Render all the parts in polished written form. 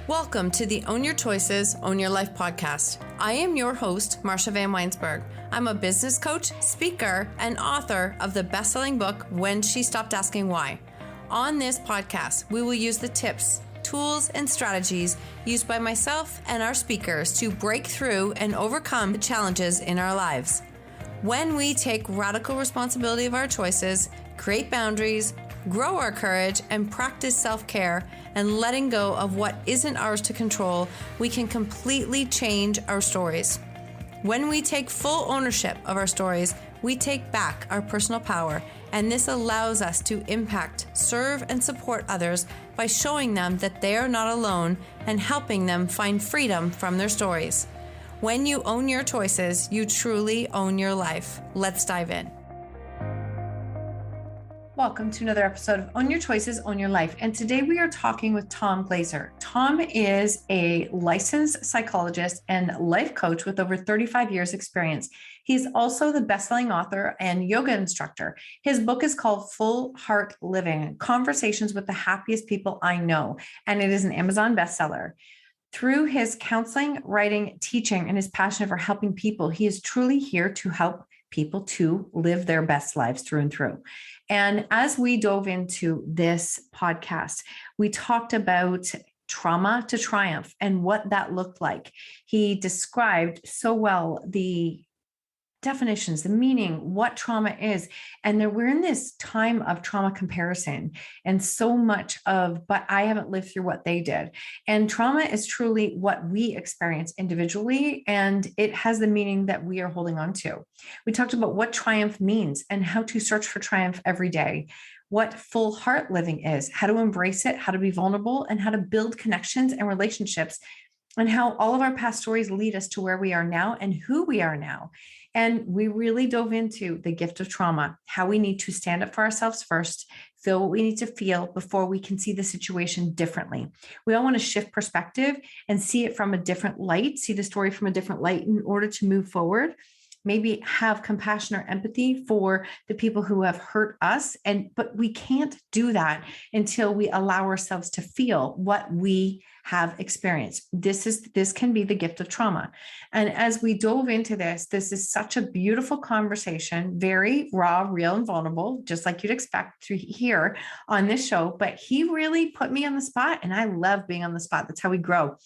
Welcome to the Own Your Choices, Own Your Life podcast. I am your host, Marsha Vanwynsberghe. I'm a business coach, speaker, and author of the best-selling book, When She Stopped Asking Why. On this podcast, we will use the tips, tools, and strategies used by myself and our speakers to break through and overcome the challenges in our lives. When we take radical responsibility of our choices, create boundaries, grow our courage, and practice self-care and letting go of what isn't ours to control, we can completely change our stories. When we take full ownership of our stories, we take back our personal power, and this allows us to impact, serve, and support others by showing them that they are not alone and helping them find freedom from their stories. When you own your choices, you truly own your life. Let's dive in. Welcome to another episode of Own Your Choices, Own Your Life. And today we are talking with Tom Glaser. Tom is a licensed psychologist and life coach with over 35 years experience. He's also the best-selling author and yoga instructor. His book is called Full Heart Living, Conversations with the Happiest People I Know, and it is an Amazon bestseller. Through his counseling, writing, teaching, and his passion for helping people, he is truly here to help people to live their best lives through and through. And as we dove into this podcast, we talked about trauma to triumph and what that looked like. He described so well the definitions, the meaning, what trauma is. And then we're in this time of trauma comparison and so much of, but I haven't lived through what they did. And trauma is truly what we experience individually, and it has the meaning that we are holding on to. We talked about what triumph means and how to search for triumph every day, what full heart living is, how to embrace it, how to be vulnerable, and how to build connections and relationships, and how all of our past stories lead us to where we are now and who we are now. And we really dove into the gift of trauma, how we need to stand up for ourselves first, feel what we need to feel before we can see the situation differently. We all want to shift perspective and see it from a different light, see the story from a different light in order to move forward. Maybe have compassion or empathy for the people who have hurt us. But we can't do that until we allow ourselves to feel what we have experienced. This can be the gift of trauma. And as we dove into this is such a beautiful conversation, very raw, real, and vulnerable, just like you'd expect to hear on this show. But he really put me on the spot, and I love being on the spot. That's how we grow.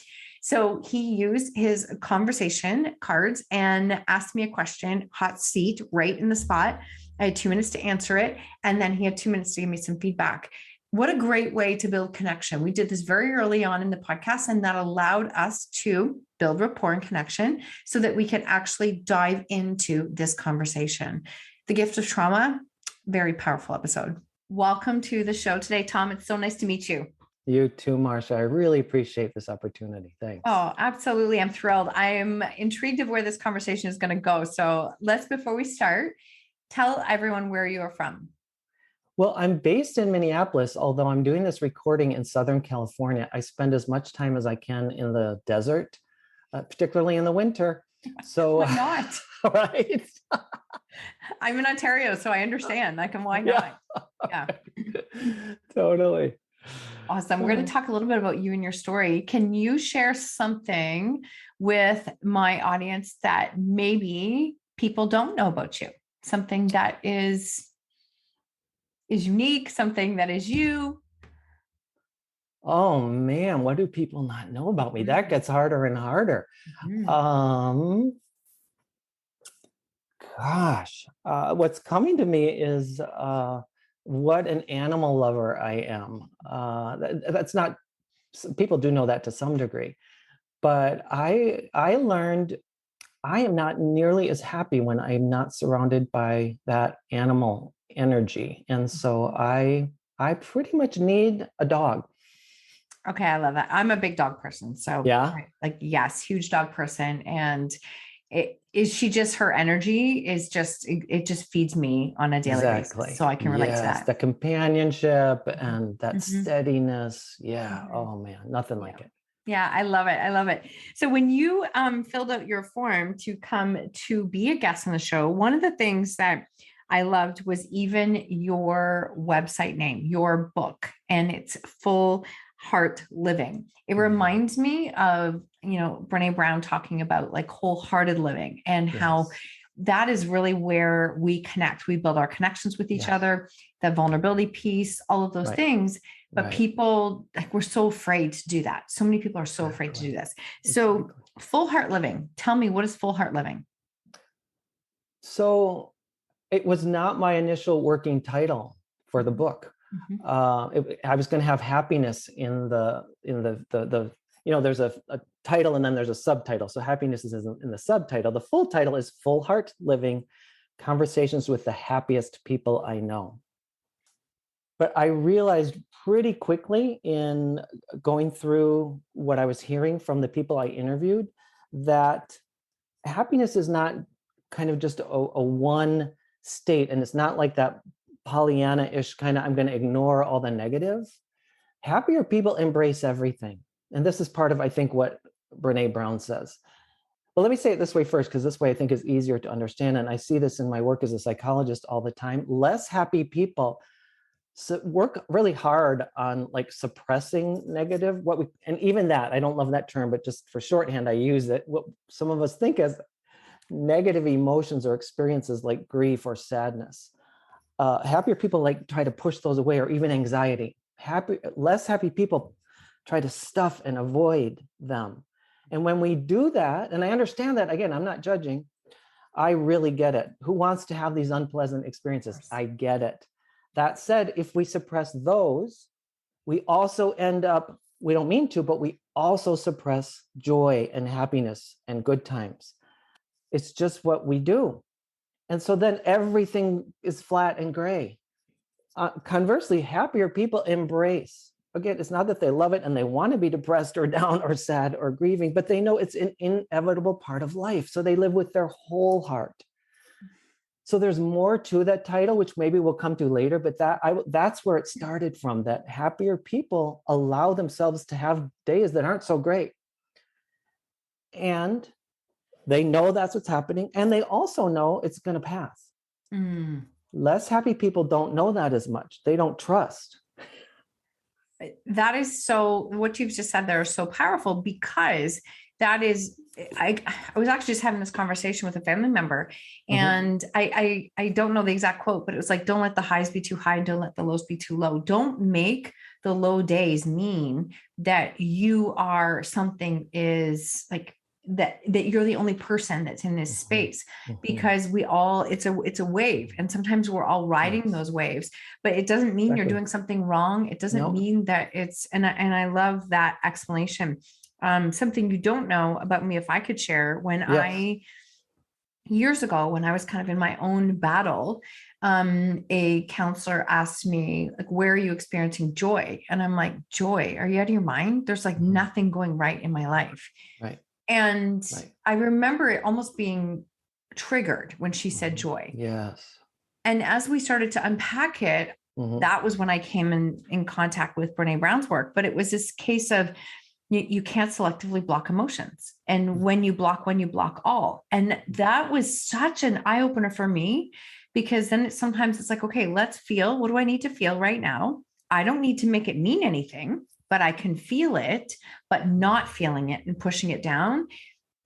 So he used his conversation cards and asked me a question, hot seat, right in the spot. I had 2 minutes to answer it. And then he had 2 minutes to give me some feedback. What a great way to build connection. We did this very early on in the podcast, and that allowed us to build rapport and connection so that we could actually dive into this conversation. The gift of trauma, very powerful episode. Welcome to the show today, Tom. It's so nice to meet you. You too, Marsha. I really appreciate this opportunity. Thanks. Oh, absolutely. I'm thrilled. I am intrigued of where this conversation is going to go. So before we start, tell everyone where you are from. Well, I'm based in Minneapolis, although I'm doing this recording in Southern California. I spend as much time as I can in the desert, particularly in the winter. So why not? Right. I'm in Ontario, so I understand. Why not? Yeah. Totally. Awesome. We're going to talk a little bit about you and your story. Can you share something with my audience that maybe people don't know about you? Something that is unique, something that is you? Oh man, what do people not know about me? That gets harder and harder. What's coming to me is what an animal lover I am. That's not, people do know that to some degree, but I learned I am not nearly as happy when I'm not surrounded by that animal energy. And so I pretty much need a dog. Okay. I love that. I'm a big dog person. So yeah, yes, huge dog person. And her energy is just, it just feeds me on a daily basis. So I can relate to that. The companionship and that steadiness. Yeah. Oh man, nothing like it. Yeah, I love it. I love it. So when you filled out your form to come to be a guest on the show, one of the things that I loved was even your website name, your book, and it's Full heart living. It Mhm. reminds me of, Brene Brown talking about like wholehearted living and how Yes. that is really where we connect. We build our connections with each Yes. other, that vulnerability piece, all of those Right. things. But Right. people, like, we're so afraid to do that. So many people are so afraid to do Exactly. this. So Exactly. full heart living, tell me, what is full heart living? So it was not my initial working title for the book. Mhm. I was going to have happiness in the there's a title and then there's a subtitle. So happiness is in the subtitle. The full title is Full Heart Living: Conversations with the Happiest People I Know. But I realized pretty quickly in going through what I was hearing from the people I interviewed that happiness is not kind of just a one state. And it's not like that Pollyanna-ish kind of, I'm going to ignore all the negative. Happier people embrace everything. And this is part of, I think, what Brene Brown says. But let me say it this way first, because this way I think is easier to understand. And I see this in my work as a psychologist all the time. Less happy people work really hard on like suppressing negative, and even that, I don't love that term, but just for shorthand, I use it. What some of us think as negative emotions or experiences like grief or sadness. Happier people like try to push those away, or even anxiety. Less happy people try to stuff and avoid them. And when we do that, and I understand that, again, I'm not judging, I really get it. Who wants to have these unpleasant experiences? I get it. That said, if we suppress those, we also end up, we don't mean to, but we also suppress joy and happiness and good times. It's just what we do. And so then everything is flat and gray. Conversely, happier people embrace. Again, it's not that they love it and they want to be depressed or down or sad or grieving, but they know it's an inevitable part of life. So they live with their whole heart. So there's more to that title, which maybe we'll come to later, but that's where it started from, that happier people allow themselves to have days that aren't so great. And they know that's what's happening. And they also know it's going to pass. Mm. Less happy people don't know that as much. They don't trust. That is so, what you've just said there is so powerful, because that is, I was actually just having this conversation with a family member, and I don't know the exact quote, but it was like, don't let the highs be too high and don't let the lows be too low. Don't make the low days mean that you are something is like that you're the only person that's in this space, because we all, it's a wave, and sometimes we're all riding those waves, but it doesn't mean you're doing something wrong. It doesn't mean that it's, and I love that explanation. Something you don't know about me, if I could share, years ago, when I was kind of in my own battle, a counselor asked me, like, where are you experiencing joy? And I'm like, joy? Are you out of your mind? There's like nothing going right in my life. Right. And I remember it almost being triggered when she said joy. Yes. And as we started to unpack it, that was when I came in contact with Brene Brown's work. But it was this case of, you can't selectively block emotions. And when you block all. And that was such an eye opener for me, because then sometimes it's like, okay, let's feel, what do I need to feel right now? I don't need to make it mean anything, but I can feel it, but not feeling it and pushing it down.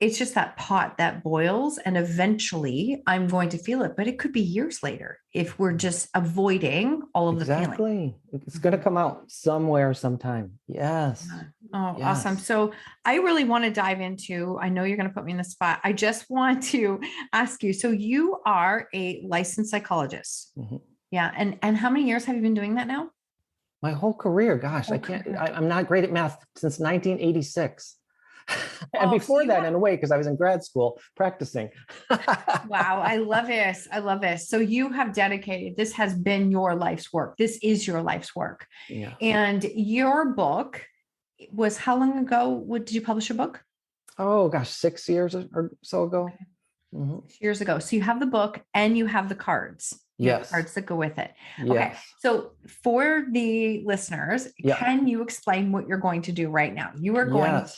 It's just that pot that boils, and eventually I'm going to feel it, but it could be years later if we're just avoiding all of the feeling. Exactly. It's going to come out somewhere, sometime. Yes. Oh, Yes. awesome. So I really want to dive into, I know you're going to put me in the spot. I just want to ask you, so you are a licensed psychologist. Yeah. And how many years have you been doing that now? My whole carear. Gosh, I'm not great at math since 1986. And before that, in a way, because I was in grad school practicing. Wow. I love this. I love this. So you have dedicated, this has been your life's work. This is your life's work. Yeah. And your book was, how long ago did you publish your book? Oh gosh, 6 years or so ago. 6 years ago. So you have the book and you have the cards. You have Yes. cards that go with it. Okay. Yes. So for the listeners, Yeah. can you explain what you're going to do right now? You are going Yes.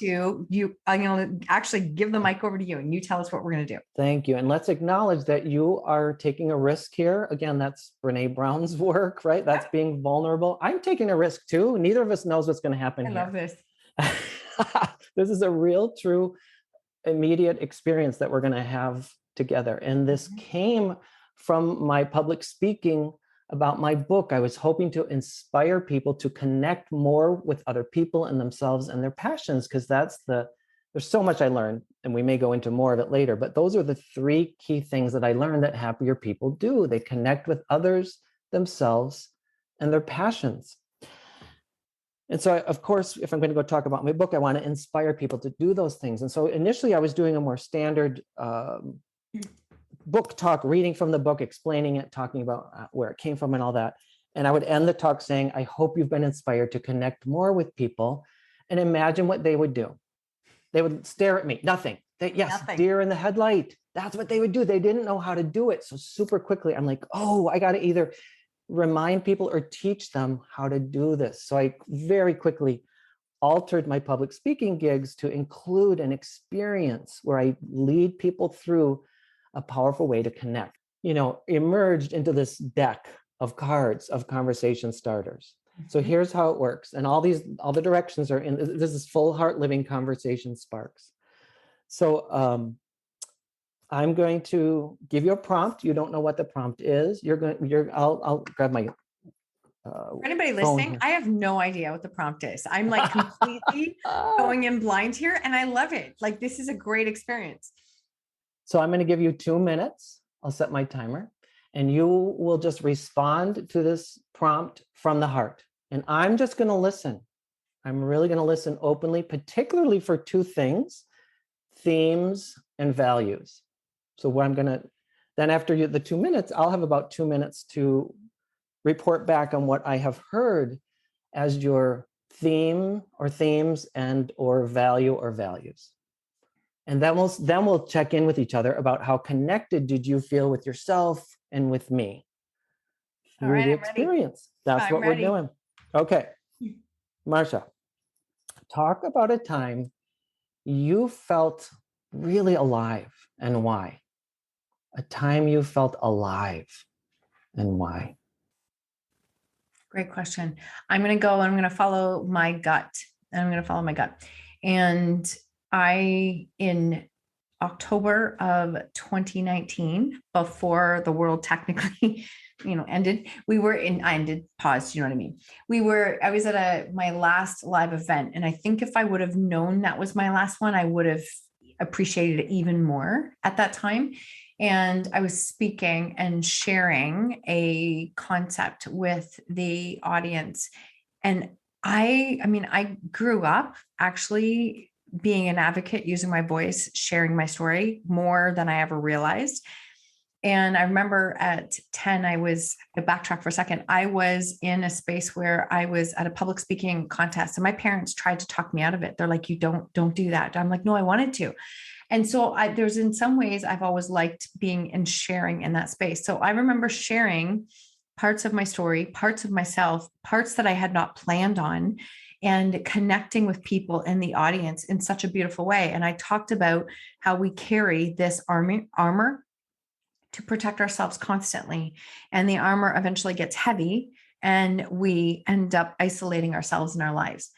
I'm going to actually give the mic over to you and you tell us what we're going to do. Thank you. And let's acknowledge that you are taking a risk here. Again, that's Brene Brown's work, right? That's being vulnerable. I'm taking a risk too. Neither of us knows what's going to happen here. I love this. This is a real, true, immediate experience that we're going to have together. And this came from my public speaking about my book. I was hoping to inspire people to connect more with other people and themselves and their passions, because there's so much I learned, and we may go into more of it later, but those are the three key things that I learned that happier people do. They connect with others, themselves, and their passions. And so, of course, if I'm going to go talk about my book, I want to inspire people to do those things. And so initially I was doing a more standard book talk, reading from the book, explaining it, talking about where it came from and all that. And I would end the talk saying, I hope you've been inspired to connect more with people, and imagine what they would do. They would stare at me, nothing. Nothing. Deer in the headlight. That's what they would do. They didn't know how to do it. So super quickly, I'm like, oh, I got to either remind people or teach them how to do this. So I very quickly altered my public speaking gigs to include an experience where I lead people through a powerful way to connect, emerged into this deck of cards of conversation starters. So here's how it works. And all the directions are in, this is full heart living conversation sparks. So I'm going to give you a prompt. You don't know what the prompt is. I'll grab my for anybody listening, here. I have no idea what the prompt is. I'm like completely going in blind here, and I love it. Like, this is a great experience. So I'm going to give you 2 minutes. I'll set my timer, and you will just respond to this prompt from the heart. And I'm just going to listen. I'm really going to listen openly, particularly for two things: themes and values. So what I'm going to, then after the 2 minutes, I'll have about 2 minutes to report back on what I have heard as your theme or themes and or value or values. And then we'll check in with each other about how connected did you feel with yourself and with me through the experience. That's what we're doing. Okay. Marsha, talk about a time you felt really alive and why. A time you felt alive and why. Great question. I'm going to follow my gut. And in October of 2019, before the world technically, ended, I ended, paused, you know what I mean? I was at my last live event. And I think if I would have known that was my last one, I would have appreciated it even more at that time. And I was speaking and sharing a concept with the audience. And I grew up actually being an advocate, using my voice, sharing my story more than I ever realized. And I remember at 10, I backtrack for a second. I was in a space where I was at a public speaking contest, and my parents tried to talk me out of it. They're like, you don't do that. I'm like, no, I wanted to. And so there's, in some ways, I've always liked being and sharing in that space. So I remember sharing parts of my story, parts of myself, parts that I had not planned on, and connecting with people in the audience in such a beautiful way. And I talked about how we carry this armor to protect ourselves constantly. And the armor eventually gets heavy, and we end up isolating ourselves in our lives.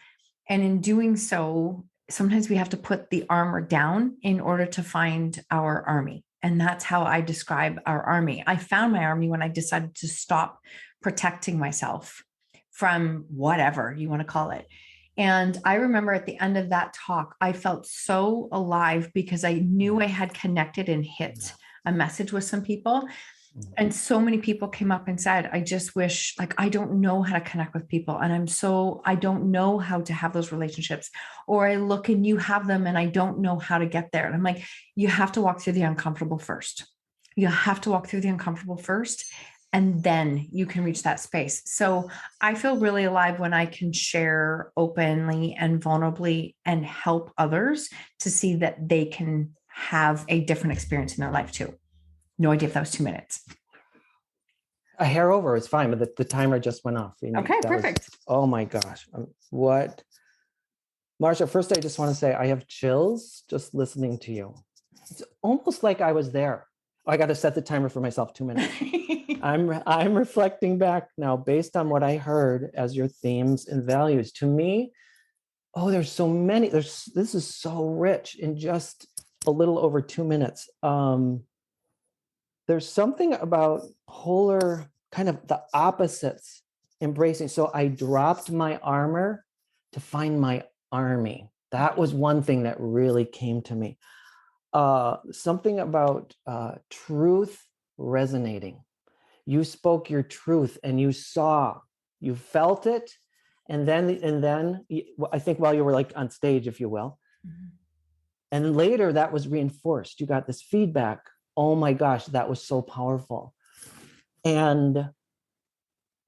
And in doing so, sometimes we have to put the armor down in order to find our army. And that's how I describe our army. I found my army when I decided to stop protecting myself from whatever you want to call it. And I remember at the end of that talk, I felt so alive because I knew I had connected and hit a message with some people. And so many people came up and said, I just wish, I don't know how to connect with people. And I don't know how to have those relationships. Or I look and you have them and I don't know how to get there. And I'm like, you have to walk through the uncomfortable first. You have to walk through the uncomfortable first, and then you can reach that space. So I feel really alive when I can share openly and vulnerably and help others to see that they can have a different experience in their life too. No idea if that was 2 minutes. A hair over is fine, but the timer just went off. Okay, perfect. Oh my gosh. What? Marsha, first I just want to say I have chills just listening to you. It's almost like I was there. I got to set the timer for myself, 2 minutes. I'm reflecting back now based on what I heard as your themes and values. To me, there's so many. This is so rich in just a little over 2 minutes. There's something about polar, kind of the opposites embracing. So I dropped my armor to find my army. That was one thing that really came to me. Something about truth resonating. You spoke your truth and you felt it. And then I think while you were like on stage, if you will, and later that was reinforced. You got this feedback. Oh my gosh, that was so powerful. And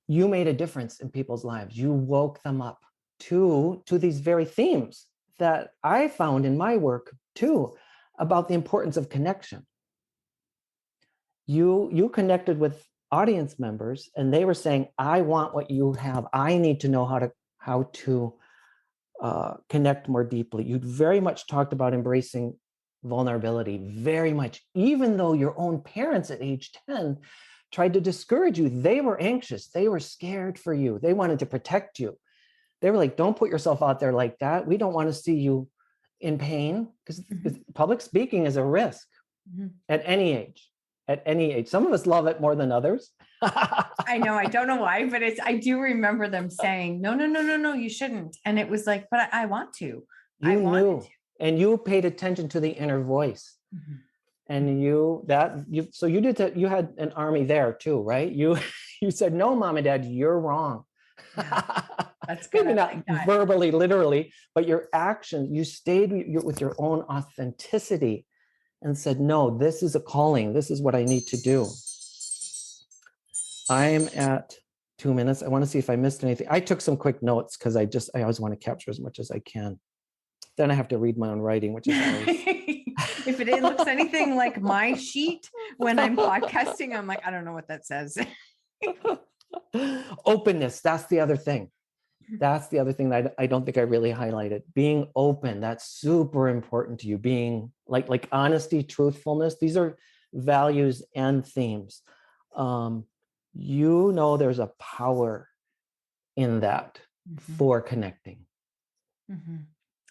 you made a difference in people's lives. You woke them up to these very themes that I found in my work too, about the importance of connection. You connected with audience members and they were saying, I want what you have. I need to know how to connect more deeply. You very much talked about embracing vulnerability, very much, even though your own parents at age 10 tried to discourage you. They were anxious. They were scared for you. They wanted to protect you. They were like, don't put yourself out there like that. We don't want to see you in pain, because public speaking is a risk at any age. At any age. Some of us love it more than others. I know. I don't know why, but I do remember them saying, no, you shouldn't. And it was like, but I want to. You knew, and you paid attention to the inner voice. And you had an army there too, right? You said, no, mom and dad, you're wrong. Yeah, that's good. Maybe not verbally, literally, but your actions, you stayed with your own authenticity and said, no, this is a calling. This is what I need to do. I'm at 2 minutes. I want to see if I missed anything. I took some quick notes because I always want to capture as much as I can. Then I have to read my own writing, which is always... If it looks anything like my sheet when I'm podcasting, I'm like, I don't know what that says. Openness. That's the other thing. That's the other thing that I don't think I really highlighted. Being open. That's super important to you. Being like honesty, truthfulness. These are values and themes. There's a power in that for connecting.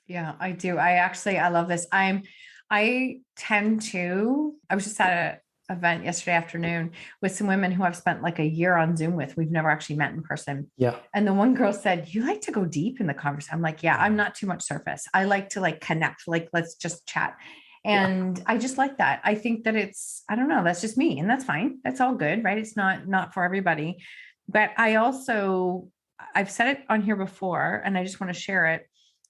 Yeah, I do. I love this. I was just at an event yesterday afternoon with some women who I've spent like a year on Zoom with. We've never actually met in person. Yeah. And the one girl said, you like to go deep in the conversation. I'm like, yeah, I'm not too much surface. I like to like connect, like, let's just chat. And I just like that. I think that I don't know, that's just me, and that's fine. That's all good, right? It's not for everybody. But I've said it on here before, and I just want to share it,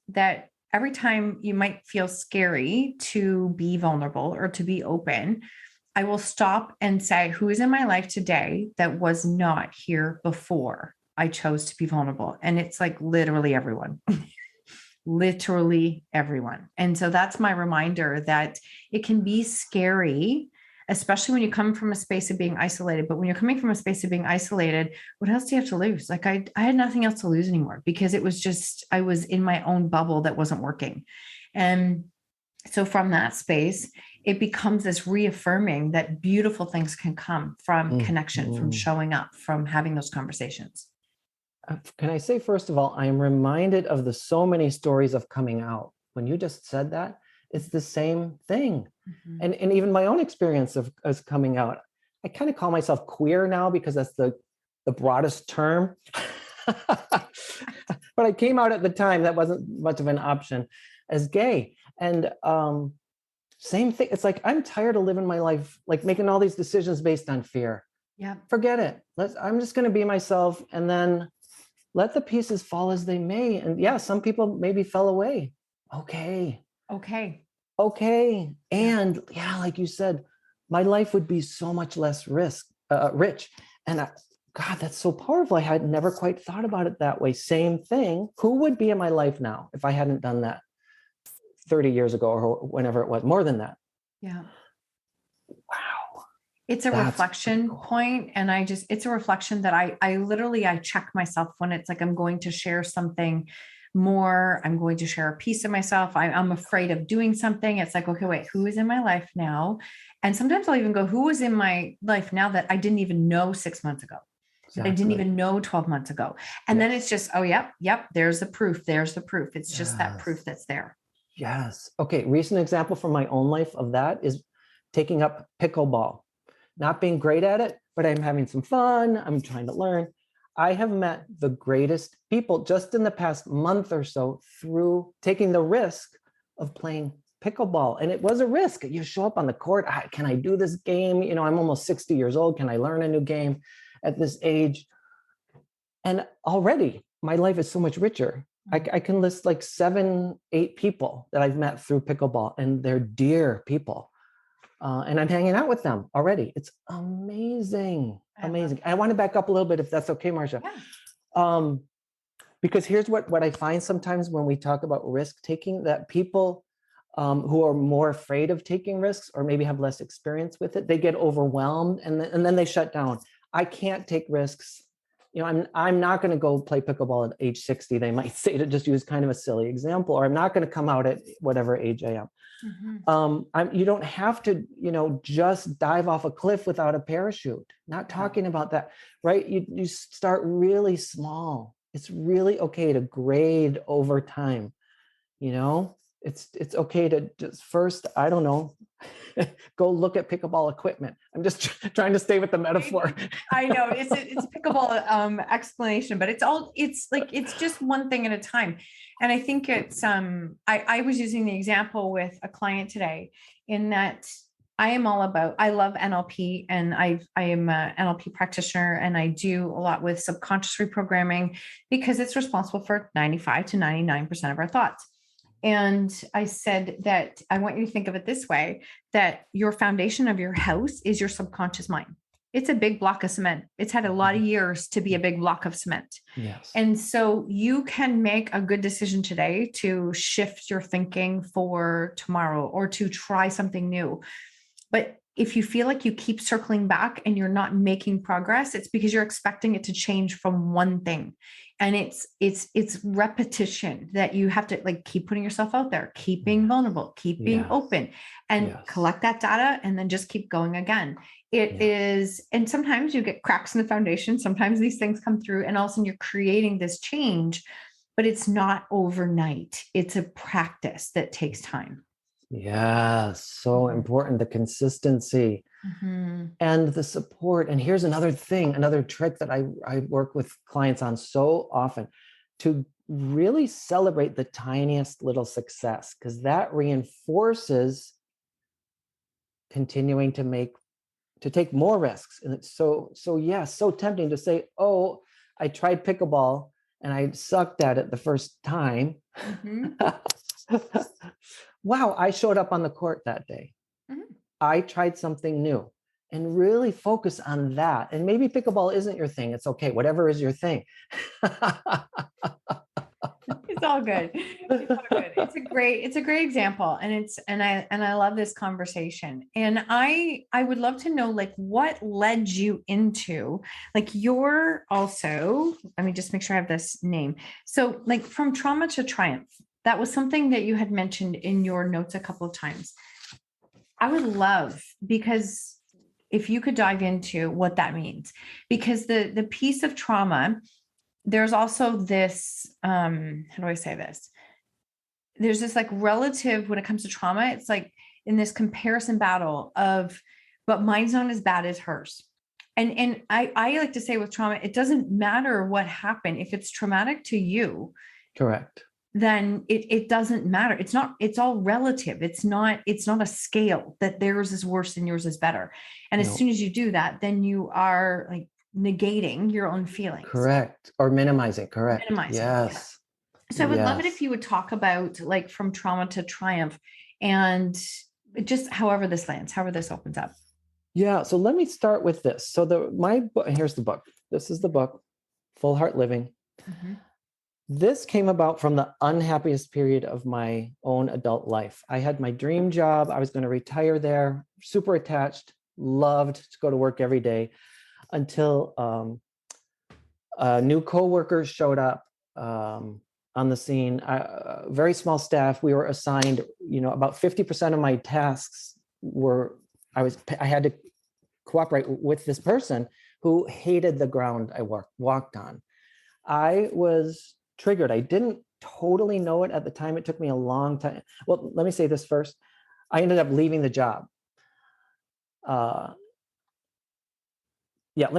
that every time you might feel scary to be vulnerable or to be open, I will stop and say, who is in my life today that was not here before I chose to be vulnerable? And it's like literally everyone. Literally everyone. And so that's my reminder that it can be scary, especially when you come from a space of being isolated. But when you're coming from a space of being isolated, what else do you have to lose? Like I had nothing else to lose anymore, because it was just, I was in my own bubble that wasn't working. And so from that space, it becomes this reaffirming that beautiful things can come from connection, from showing up, from having those conversations. Can I say, first of all, I am reminded of the so many stories of coming out. When you just said that, it's the same thing. And even my own experience of coming out. I kind of call myself queer now because that's the broadest term. But I came out at the time, that wasn't much of an option, as gay. And same thing. It's like, I'm tired of living my life, like making all these decisions based on fear. Yeah. Forget it. I'm just going to be myself, and then let the pieces fall as they may. And yeah, some people maybe fell away. Okay. And yeah, like you said, my life would be so much less rich. And God, that's so powerful. I had never quite thought about it that way. Same thing. Who would be in my life now if I hadn't done that 30 years ago or whenever it was? More than that. Yeah. Wow. It's a That's pretty reflection cool. point, and it's a reflection that I literally, I check myself when it's like I'm going to share something more. I'm going to share a piece of myself. I'm afraid of doing something. It's like, okay, wait, who is in my life now? And sometimes I'll even go, who was in my life now that I didn't even know 6 months ago, that I didn't Exactly. even know 12 months ago. And then Yes. it's just, oh, yep, there's the proof. There's the proof. It's just that Yes. proof that's there. Yes. Okay. Recent example from my own life of that is taking up pickleball. Not being great at it, but I'm having some fun. I'm trying to learn. I have met the greatest people just in the past month or so through taking the risk of playing pickleball. And it was a risk. You show up on the court. Can I do this game? You know, I'm almost 60 years old. Can I learn a new game at this age? And already my life is so much richer. I can list like 7, 8 people that I've met through pickleball, and they're dear people. And I'm hanging out with them already. It's amazing, amazing. I want to back up a little bit, if that's okay, Marsha. Yeah. Um, because here's what I find sometimes when we talk about risk taking, that people who are more afraid of taking risks or maybe have less experience with it, they get overwhelmed and then they shut down. I can't take risks. You know, I'm not going to go play pickleball at age 60. They might say, to just use kind of a silly example, or I'm not going to come out at whatever age I am. You don't have to, you know, just dive off a cliff without a parachute. Not talking about that, right? You start really small. It's really okay to grade over time. You know, it's okay to just first, I don't know, go look at pickleball equipment. I'm just trying to stay with the metaphor. I know it's a pickleball explanation, but it's just one thing at a time. And I think I was using the example with a client today in that I love NLP, and I am an NLP practitioner, and I do a lot with subconscious reprogramming because it's responsible for 95 to 99% of our thoughts. And I said that I want you to think of it this way, that your foundation of your house is your subconscious mind. It's a big block of cement. It's had a lot of years to be a big block of cement. Yes. And so you can make a good decision today to shift your thinking for tomorrow or to try something new. But if you feel like you keep circling back and you're not making progress, it's because you're expecting it to change from one thing. And it's repetition that you have to like keep putting yourself out there, keep being vulnerable, keep being open, and collect that data, and then just keep going again. It is, and sometimes you get cracks in the foundation. Sometimes these things come through, and all of a sudden you're creating this change, but it's not overnight. It's a practice that takes time. Yeah, so important, the consistency and the support. And here's another thing, another trick that I work with clients on so often, to really celebrate the tiniest little success, because that reinforces continuing to take more risks. And it's so tempting to say, oh, I tried pickleball and I sucked at it the first time. Wow, I showed up on the court that day. I tried something new, and really focus on that. And maybe pickleball isn't your thing. It's okay. Whatever is your thing. It's all good. It's all good. It's a great example. And I love this conversation. And I would love to know, like, what led you into, like, you're also, let me just make sure I have this name. So like from trauma to triumph, that was something that you had mentioned in your notes a couple of times. I would love, because if you could dive into what that means, because the piece of trauma, there's also this, how do I say this? There's this like relative, when it comes to trauma, it's like in this comparison battle of, but mine's not as bad as hers. And I like to say with trauma, it doesn't matter what happened. If it's traumatic to you, Correct. then it doesn't matter. It's all relative. It's not a scale that theirs is worse and yours is better. And as soon as you do that, then you are like negating your own feelings. Correct. Or minimizing. Correct. Minimizing. Yes. So I would love it if you would talk about like from trauma to triumph, and just however this lands, however this opens up. Yeah. So let me start with this. So my book, here's the book. This is the book, Full Heart Living. This came about from the unhappiest period of my own adult life. I had my dream job. I was going to retire there, super attached, loved to go to work every day until a new coworker showed up on the scene. Very small staff. We were assigned, about 50% of my tasks were, I had to cooperate with this person who hated the ground I walked on. I was triggered. I didn't totally know it at the time. It took me a long time. Well, let me say this first. I ended up leaving the job. Let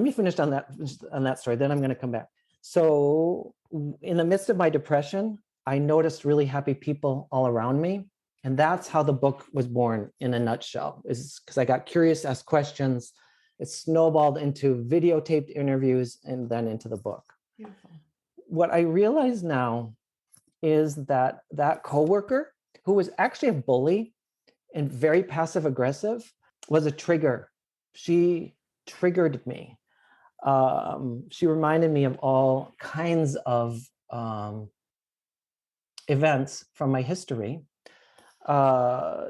me finish on that story. Then I'm going to come back. So in the midst of my depression, I noticed really happy people all around me. And that's how the book was born in a nutshell, is because I got curious, asked questions. It snowballed into videotaped interviews and then into the book. Beautiful. What I realize now is that coworker, who was actually a bully and very passive aggressive, was a trigger. She triggered me. She reminded me of all kinds of events from my history,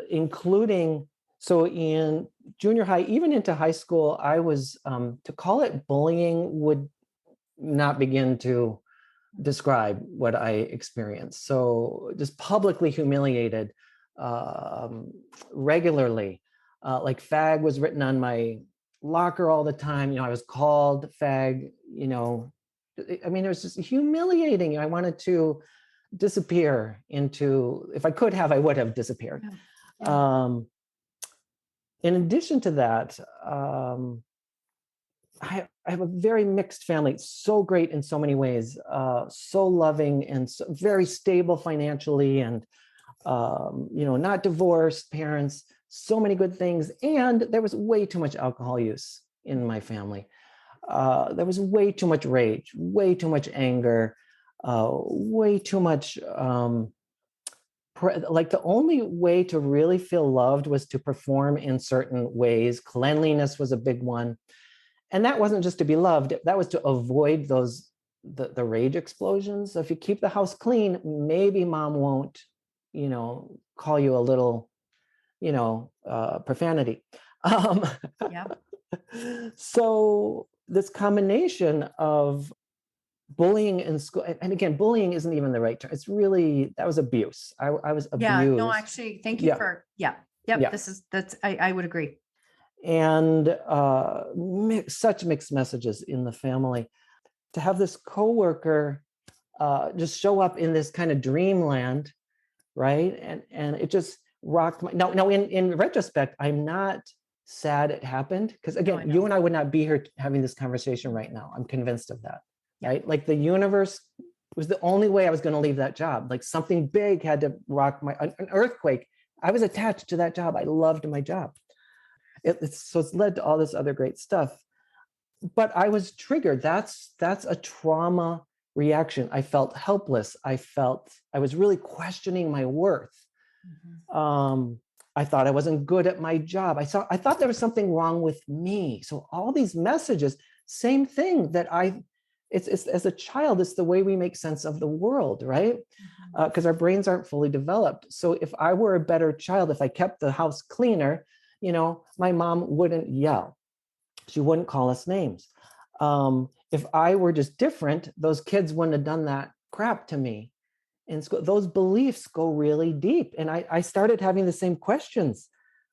including, so in junior high, even into high school, I was, to call it bullying would not begin to describe what I experienced. So just publicly humiliated regularly. Like fag was written on my locker all the time. I was called fag, it was just humiliating. I wanted to disappear into, if I could have, I would have disappeared. Yeah. In addition to that, I have a very mixed family, so great in so many ways, so loving and so very stable financially, and not divorced parents, so many good things. And there was way too much alcohol use in my family. There was way too much rage, way too much anger, way too much. Like the only way to really feel loved was to perform in certain ways. Cleanliness was a big one. And that wasn't just to be loved, that was to avoid the rage explosions. So if you keep the house clean, maybe mom won't, call you a little, profanity. Yeah. So this combination of bullying in school, and again, bullying isn't even the right term. It's really, that was abuse. I was abused. Yeah, no, actually, thank you for, yep. I would agree. And such mixed messages in the family. To have this coworker just show up in this kind of dreamland, right? And it just rocked my. Now, in retrospect, I'm not sad it happened, because again, you and I would not be here having this conversation right now. I'm convinced of that, right? Like the universe was the only way I was going to leave that job. Like something big had to rock an earthquake. I was attached to that job. I loved my job. It's led to all this other great stuff. But I was triggered. That's a trauma reaction. I felt helpless. I was really questioning my worth. Mm-hmm. I thought I wasn't good at my job. I thought there was something wrong with me. So all these messages, same thing that it's as a child, it's the way we make sense of the world, right? Because our brains aren't fully developed. So if I were a better child, if I kept the house cleaner, my mom wouldn't yell. She wouldn't call us names. If I were just different, those kids wouldn't have done that crap to me. And those beliefs go really deep. And I started having the same questions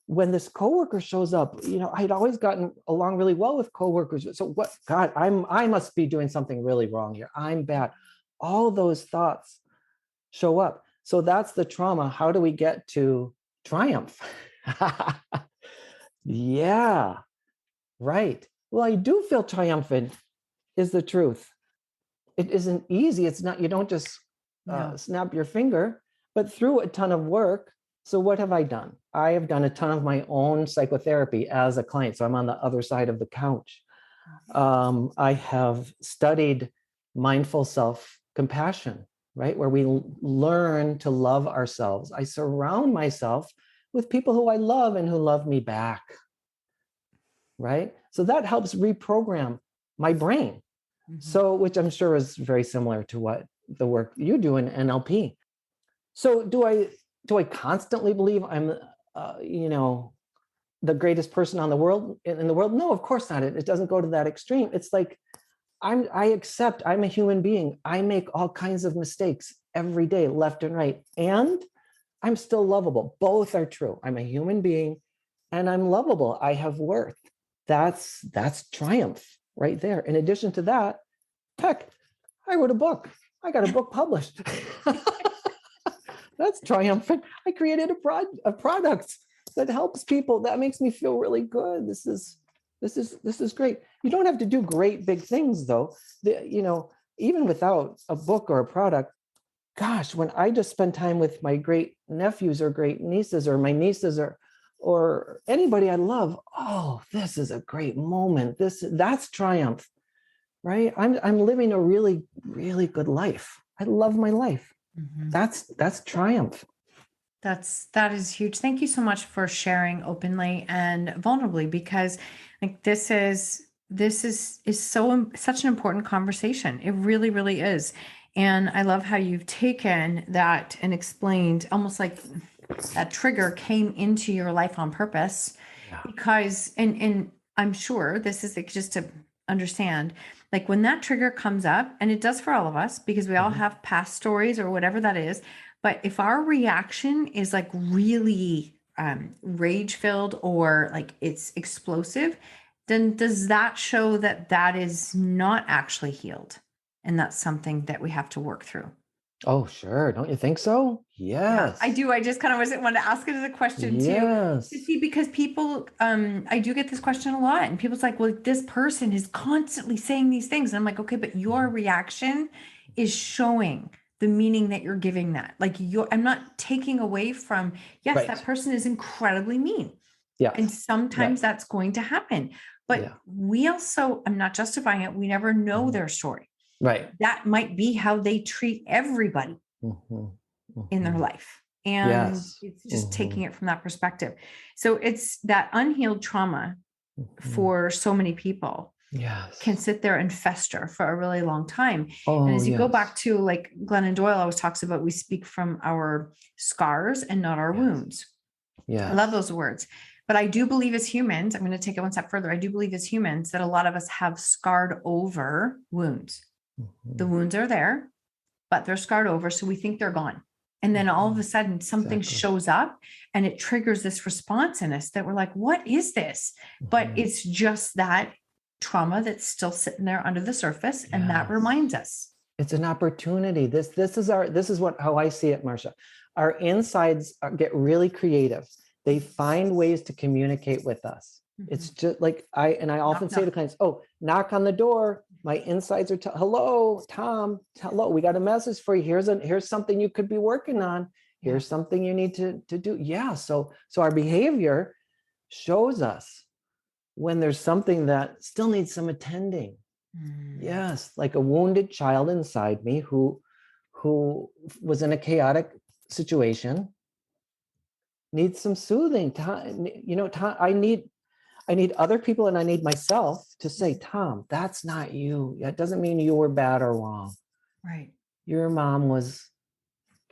when this coworker shows up. I'd always gotten along really well with coworkers. So what, God, I must be doing something really wrong here. I'm bad. All those thoughts show up. So that's the trauma. How do we get to triumph? Yeah, right. Well, I do feel triumphant, is the truth. It isn't easy. It's not, you don't just snap your finger, but through a ton of work. So what have I done? I have done a ton of my own psychotherapy as a client. So I'm on the other side of the couch. I have studied mindful self-compassion, right? Where we learn to love ourselves. I surround myself with people who I love and who love me back, right? So that helps reprogram my brain. Mm-hmm. So, which I'm sure is very similar to what the work you do in NLP. So do I constantly believe I'm, the greatest person on the world in the world? No, of course not. It doesn't go to that extreme. It's like, I accept I'm a human being. I make all kinds of mistakes every day, left and right. And I'm still lovable. Both are true. I'm a human being and I'm lovable. I have worth. That's triumph right there. In addition to that, heck, I wrote a book. I got a book published. That's triumphant. I created a product that helps people. That makes me feel really good. This is great. You don't have to do great big things though. Even without a book or a product, gosh, when I just spend time with my great nephews or great nieces or my nieces or anybody I love, oh, this is a great moment. That's triumph, right? I'm living a really, really good life. I love my life. Mm-hmm. That's triumph. That is huge. Thank you so much for sharing openly and vulnerably, because like this is such an important conversation. It really, really is. And I love how you've taken that and explained almost like that trigger came into your life on purpose. Yeah. Because and I'm sure this is like, just to understand, like when that trigger comes up, and it does for all of us because we all have past stories or whatever that is. But if our reaction is like really rage filled or like it's explosive, then does that show that that is not actually healed? And that's something that we have to work through. Oh, sure. Don't you think so? Yeah, Yes. I do. I just kind of want to ask it as a question too, Yes. to see, because people, I do get this question a lot, and people's like, well, this person is constantly saying these things. And I'm like, okay, but your reaction is showing the meaning that you're giving that. Like I'm not taking away from, yes, Right. that person is incredibly mean. Yes. And sometimes that's going to happen. But we also, I'm not justifying it. We never know their story. Right. That might be how they treat everybody in their life. And it's just taking it from that perspective. So it's that unhealed trauma for so many people can sit there and fester for a really long time. And as you go back to like Glennon Doyle always talks about, we speak from our scars and not our wounds. I love those words. But I do believe as humans, I'm going to take it one step further. I do believe as humans that a lot of us have scarred over wounds. The wounds are there, but they're scarred over. So we think they're gone. And then all of a sudden something shows up and it triggers this response in us that we're like, what is this? But it's just that trauma that's still sitting there under the surface. And that reminds us. It's an opportunity. This is how I see it, Marsha. Our insides get really creative. They find ways to communicate with us. It's just like I often say to clients, oh, knock on the door. My insides are, hello, Tom, hello, we got a message for you. Here's something you could be working on. Here's something you need to do. Yeah. So our behavior shows us when there's something that still needs some attending. Yes. Like a wounded child inside me who was in a chaotic situation needs some soothing time. Tom, I need other people and I need myself to say, Tom, that's not you. That doesn't mean you were bad or wrong. Right. Your mom was,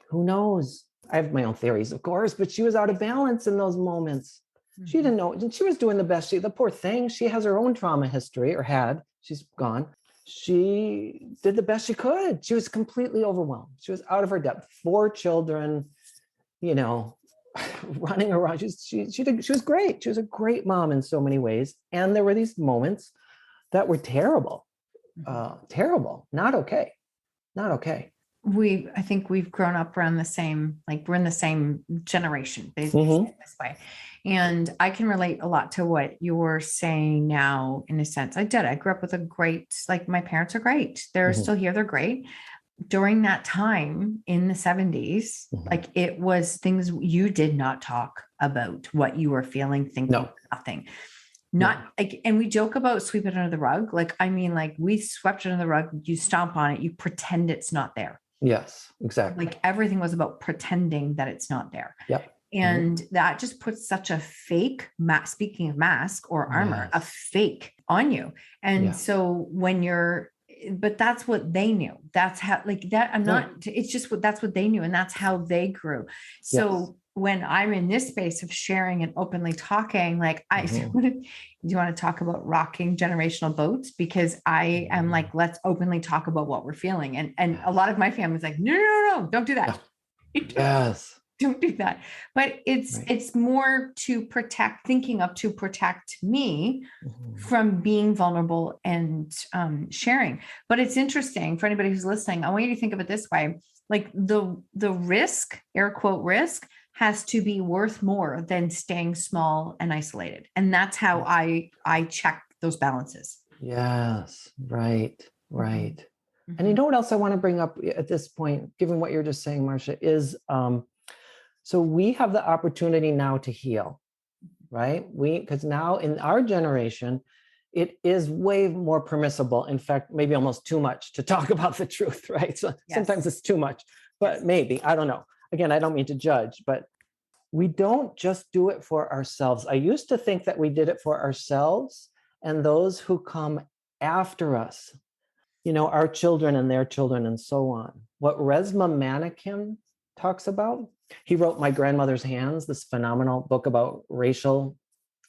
who knows? I have my own theories, of course, but she was out of balance in those moments. She didn't know. She was doing the best. The poor thing, she has her own trauma history, or had. She's gone. She did the best she could. She was completely overwhelmed. She was out of her depth. 4 children, running around. She was great. She was a great mom in so many ways. And there were these moments that were terrible, terrible, not okay. I think we've grown up around the same, like we're in the same generation, basically this way. And I can relate a lot to what you're saying now, in a sense. I grew up with like my parents are great. They're still here. They're great. During that time in the 70s, like it was things you did not talk about what you were feeling, thinking, nothing. Not like, and we joke about sweep it under the rug. Like, I mean, like we swept it under the rug, you stomp on it, you pretend it's not there. Yes, exactly. Like everything was about pretending that it's not there. Yep. And that just puts such a fake speaking of mask or armor, a fake on you. And so but that's what they knew. That's how, like that, it's just that's what they knew. And that's how they grew. So when I'm in this space of sharing and openly talking, like Mhm. do you want to talk about rocking generational boats? Because I am like, let's openly talk about what we're feeling. And a lot Yes. of my family's like, no, don't do Yeah. that. Yes. Don't do that. But Right. it's more to protect, thinking of to protect me Mhm. from being vulnerable and sharing. But it's interesting for anybody who's listening. I want you to think of it this way: like the risk, air quote risk, has to be worth more than staying small and isolated. And that's how I check those balances. Yes. Right. Mhm, Right. And you mhm. know what else I want to bring up at this point, given what you're just saying, Marsha, is so we have the opportunity now to heal, right? Because now in our generation, it is way more permissible. In fact, maybe almost too much to talk about the truth, right? So sometimes Yes. it's too much, but Yes. maybe, I don't know. Again, I don't mean to judge, but we don't just do it for ourselves. I used to think that we did it for ourselves and those who come after us, our children and their children and so on. What Resma Manikim talks about, he wrote My Grandmother's Hands, this phenomenal book about racial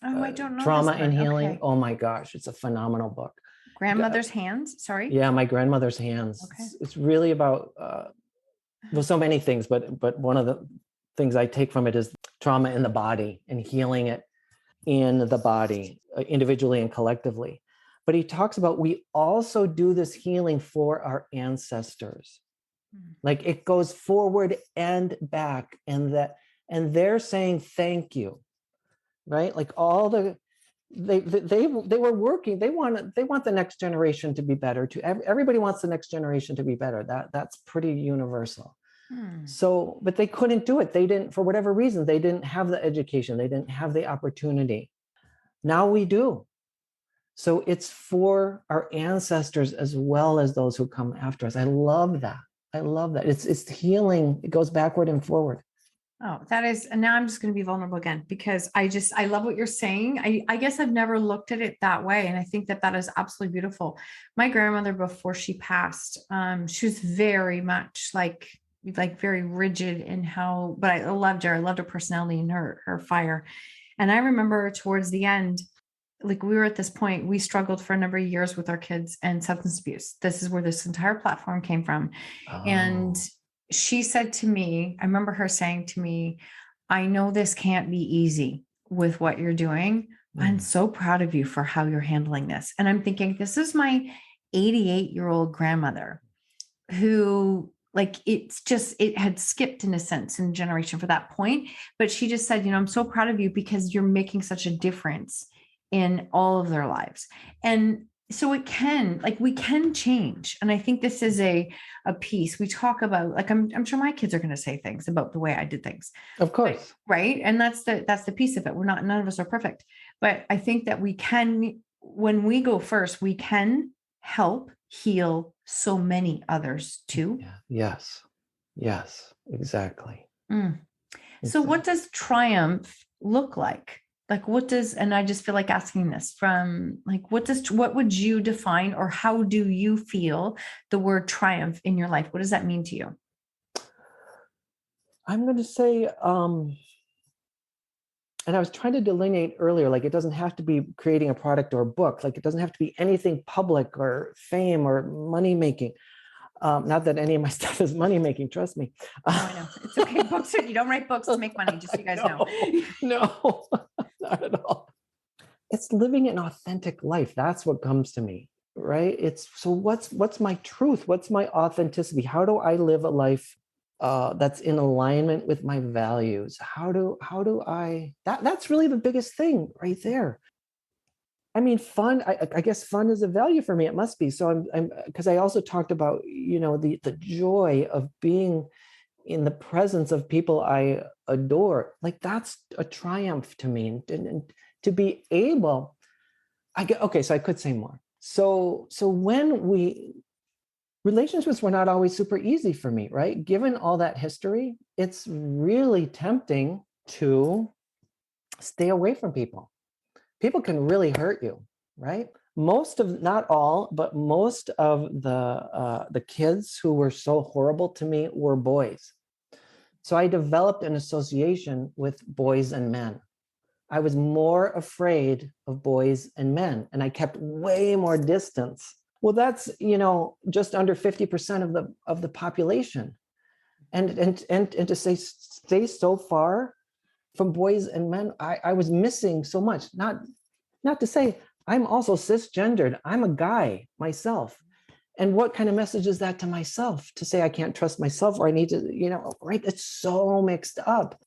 Oh, I don't know trauma this and one. healing. Okay. Oh my gosh, it's a phenomenal book. Grandmother's hands. Sorry. Yeah, My Grandmother's Hands. Okay. It's really about well, so many things, but one of the things I take from it is trauma in the body and healing it in the body, individually and collectively. But he talks about we also do this healing for our ancestors. Mm. Like it goes forward and back, and they're saying thank you, right? Like all they were working. They want the next generation to be better. Everybody wants the next generation to be better. That's pretty universal. Hmm. So, but they couldn't do it. They didn't, for whatever reason, they didn't have the education. They didn't have the opportunity. Now we do. So it's for our ancestors as well as those who come after us. I love that. I love that. It's healing. It goes backward and forward. Oh, that is, and now I'm just going to be vulnerable again because I love what you're saying. I guess I've never looked at it that way. And I think that that is absolutely beautiful. My grandmother, before she passed, she was very much like very rigid in how, but I loved her. I loved her personality and her fire. And I remember towards the end, like we were at this point, we struggled for a number of years with our kids and substance abuse. This is where this entire platform came from. And Oh, she said to me, I remember her saying to me, I know this can't be easy with what you're doing. I'm mm, so proud of you for how you're handling this. And I'm thinking, this is my 88-year-old grandmother who, like, it's just, it had skipped in a sense in generation for that point. But she just said, I'm so proud of you because you're making such a difference in all of their lives. And so it can, like, we can change. And I think this is a piece we talk about. Like, I'm sure my kids are going to say things about the way I did things, of but course. right. And that's the piece of it. We're not, none of us are perfect, but I think that we can, when we go first, we can help heal so many others too. Yeah. Yes. Yes. Exactly. Mm. So what Exactly. does triumph look like? Like what does, and I just feel like asking this from like, what would you define or how do you feel the word triumph in your life? What does that mean to you? I'm going to say, and I was trying to delineate earlier, like it doesn't have to be creating a product or a book. Like it doesn't have to be anything public or fame or money making. Not that any of my stuff is money making, trust me. No, I know. It's okay. Books, you don't write books to make money, just so you guys know. No, no, not at all. It's living an authentic life. That's what comes to me, right? It's so what's my truth? What's my authenticity? How do I live a life that's in alignment with my values? How do I that's really the biggest thing right there. I mean, fun. I guess fun is a value for me. It must be. So I'm because I also talked about the joy of being in the presence of people I adore. Like that's a triumph to me, and to be able. I get okay. So I could say more. So when we relationships were not always super easy for me, right? Given all that history, it's really tempting to stay away from people. People can really hurt you, right? Most of, not all, but most of the kids who were so horrible to me were boys. So I developed an association with boys and men. I was more afraid of boys and men, and I kept way more distance. Well, that's, just under 50% of the population. And to stay so far from boys and men, I was missing so much. Not to say I'm also cisgendered. I'm a guy myself. And what kind of message is that to myself, to say I can't trust myself, or I need to, right? It's so mixed up.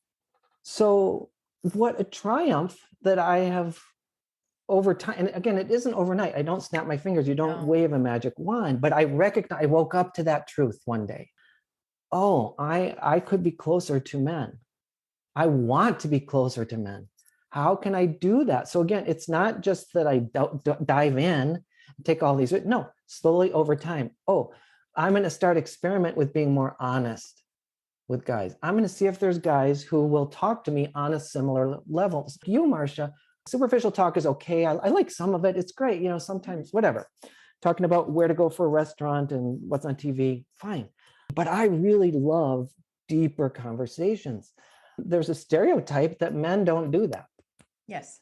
So what a triumph that I have over time. And again, it isn't overnight. I don't snap my fingers. You don't wave a magic wand, but I woke up to that truth one day. Oh, I could be closer to men. I want to be closer to men. How can I do that? So again, it's not just that I dive in, take all these, no, slowly over time. Oh, I'm going to start experiment with being more honest with guys. I'm going to see if there's guys who will talk to me on a similar level. You, Marsha, superficial talk is okay. I like some of it. It's great. Sometimes whatever, talking about where to go for a restaurant and what's on TV, fine. But I really love deeper conversations. There's a stereotype that men don't do that. Yes.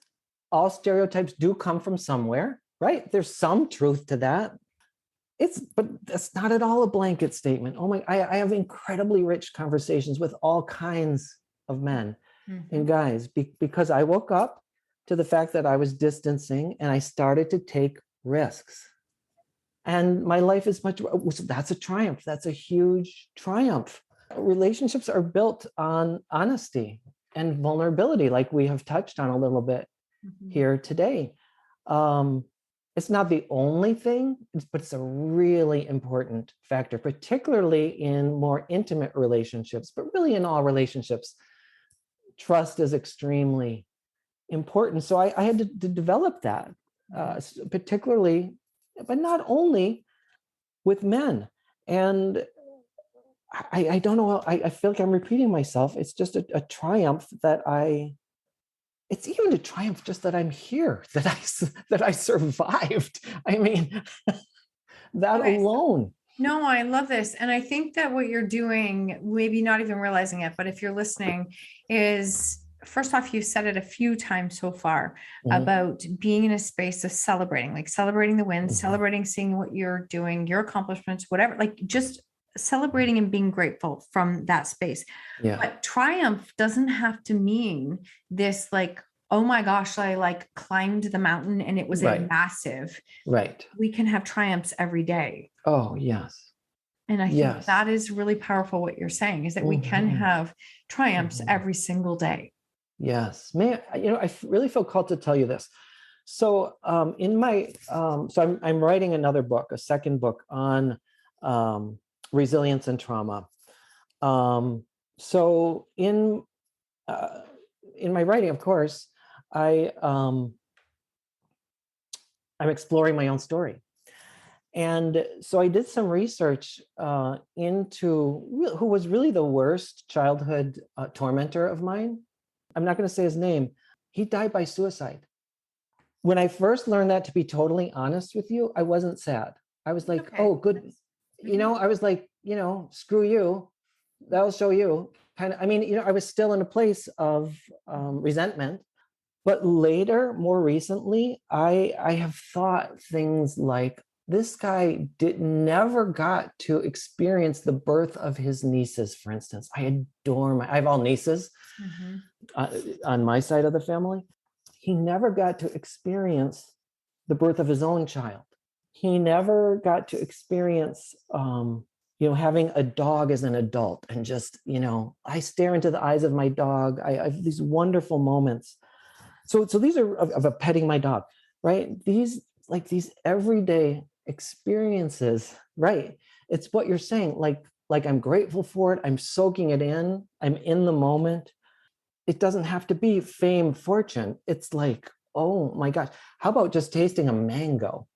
All stereotypes do come from somewhere, right? There's some truth to that. But that's not at all a blanket statement. I have incredibly rich conversations with all kinds of men and guys because I woke up to the fact that I was distancing and I started to take risks. And my life is that's a triumph. That's a huge triumph. Relationships are built on honesty and vulnerability, like we have touched on a little bit here today. It's not the only thing, but it's a really important factor, particularly in more intimate relationships, but really in all relationships. Trust is extremely important. So I had to develop that, particularly, but not only with men. And I don't know, I feel like I'm repeating myself. It's just a triumph that it's even a triumph just that I'm here, that I survived. I mean, that alone. No, I love this. And I think that what you're doing, maybe not even realizing it, but if you're listening, is first off, you've said it a few times so far about being in a space of celebrating, like celebrating the wins, celebrating seeing what you're doing, your accomplishments, whatever, like just celebrating and being grateful from that space. Yeah. But triumph doesn't have to mean this like, oh my gosh, I like climbed the mountain and it was a massive. Right. We can have triumphs every day. Oh, yes. And I think that is really powerful. What you're saying is that we can have triumphs every single day. Yes. I really feel called to tell you this. So in my, so I'm writing another book, a second book on resilience and trauma. So in my writing, of course, I'm exploring my own story. And so I did some research into who was really the worst childhood tormentor of mine. I'm not going to say his name. He died by suicide. When I first learned that, to be totally honest with you, I wasn't sad. I was like, oh, good. I was like, screw you. That'll show you. I was still in a place of resentment. But later, more recently, I have thought things like, this guy never got to experience the birth of his nieces, for instance. I have all nieces on my side of the family. He never got to experience the birth of his own child. He never got to experience, having a dog as an adult and just, I stare into the eyes of my dog. I have these wonderful moments. So these are of petting my dog, right? These everyday experiences, right? It's what you're saying, like I'm grateful for it. I'm soaking it in. I'm in the moment. It doesn't have to be fame, fortune. It's like, oh my gosh, how about just tasting a mango?